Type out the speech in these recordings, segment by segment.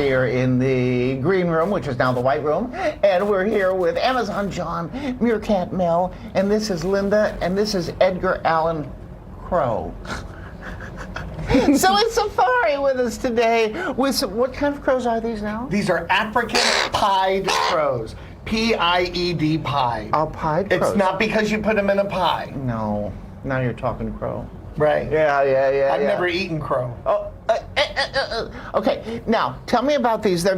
here in the green room, which is now the white room, and we're here with Amazon John, Meerkat Mel, and this is Linda, and this is Edgar Allan Crow. So it's Safari with us today. With what kind of crows are these now? These are African pied crows. P-I-E-D, pied. Oh, pied crows. It's not because you put them in a pie. No. Now you're talking crow. Right. Yeah. I've never eaten crow. Oh, okay. Now, tell me about these. I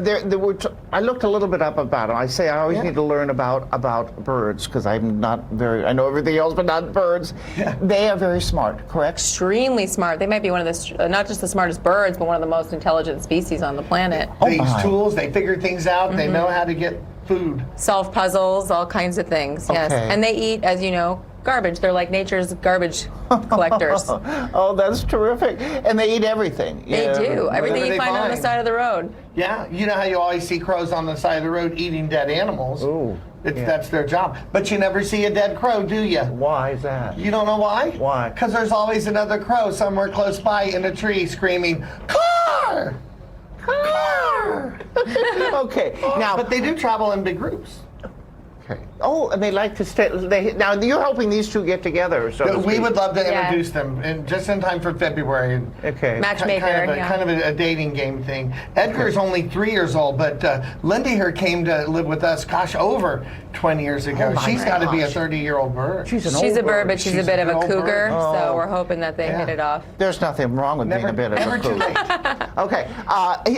looked a little bit up about them. I always need to learn about birds because I'm not I know everything else, but not birds. Yeah. They are very smart, correct? Extremely smart. They might be one of the, not just the smartest birds, but one of the most intelligent species on the planet. They use tools. They figure things out. Mm-hmm. They know how to get food. Solve puzzles, all kinds of things, yes. Okay. And they eat, as you know, garbage. They're like nature's garbage collectors. Oh, that's terrific. And they eat everything. They do. Everything you find on the side of the road. Yeah. You know how you always see crows on the side of the road eating dead animals? Ooh. That's their job. But you never see a dead crow, do you? Why is that? You don't know why? Why? Because there's always another crow somewhere close by in a tree screaming, "Car! Car!" Okay. Now, but they do travel in big groups. Okay. Oh, and they like to stay. Now you're hoping these two get together. So we would love to introduce them, and just in time for February. Okay. Matchmaker. Kind of a dating game thing. Edgar's only 3 years old, but Linda here came to live with us. Gosh, over 20 years ago. She's got to be a 30-year-old bird. She's a bird, but she's a bit of a cougar. Oh. So we're hoping that they hit it off. There's nothing wrong with being a bit of a cougar. Okay.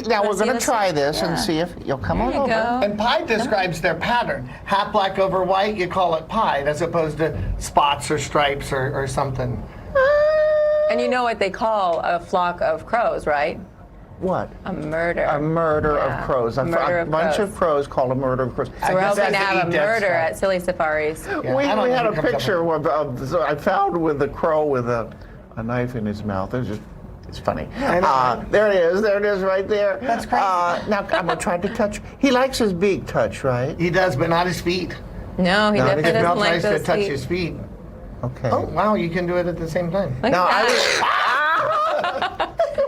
Now we're going to try this and see if you'll come on over. And pie describes their pattern. Half black over white, you call it pied, as opposed to spots or stripes or something. And you know what they call a flock of crows, right? What? A murder. A murder of crows. A bunch of crows called a murder of crows. So we're hoping to have a murder at Silly Safaris. Yeah, we had a picture I found with a crow with a knife in his mouth. It's funny. There it is right there. That's crazy. Now I'm going to try to touch. He likes his beak touch, right? He does, but not his feet. No, he definitely doesn't like those to touch his feet. Okay. Oh, wow, you can do it at the same time. Now,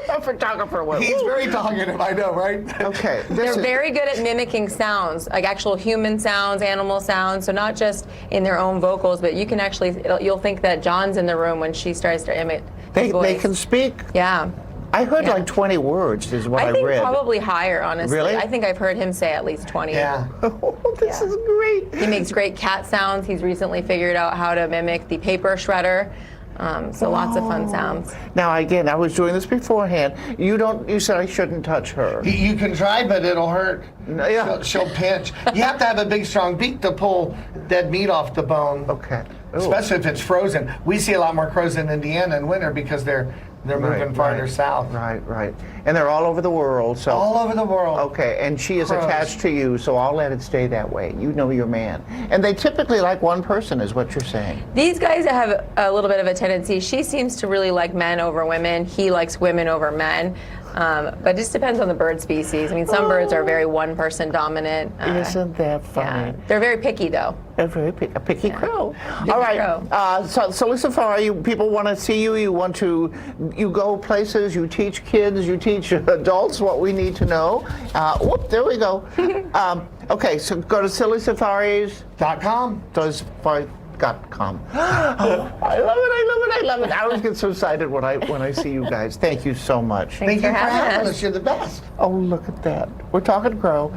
a photographer will. He's very talkative, I know, right? Okay. They're very good at mimicking sounds, like actual human sounds, animal sounds, so not just in their own vocals, but you can actually, you'll think that John's in the room when she starts to imitate his voice. They can speak? Yeah. I heard like 20 words is what I read. I think probably higher, honestly. Really? I think I've heard him say at least 20. Yeah. Oh, this is great. He makes great cat sounds. He's recently figured out how to mimic the paper shredder. So lots of fun sounds. Now again, I was doing this beforehand. You said I shouldn't touch her. You can try, but it'll hurt. Yeah. She'll pinch. You have to have a big, strong beak to pull dead meat off the bone. Okay. Ooh. Especially if it's frozen. We see a lot more crows in Indiana in winter because they're moving farther south. Right. And they're all over the world. So all over the world. Okay, and she is attached to you, so I'll let it stay that way. You know your man. And they typically like one person, is what you're saying. These guys have a little bit of a tendency. She seems to really like men over women. He likes women over men. But it just depends on the bird species. I mean, some birds are very one-person dominant. Isn't that funny? Yeah. They're very picky, though. They're very a picky crow. Picky all right. Crow. So Safari, people want to see you. You go places. You teach kids. You teach adults what we need to know. There we go. Okay, so go to sillysafaris.com. Sillysafaris.com. Oh, I love it. I always get so excited when I see you guys. Thank you so much. Thanks for having us. You're the best. Oh, look at that. We're talking crow.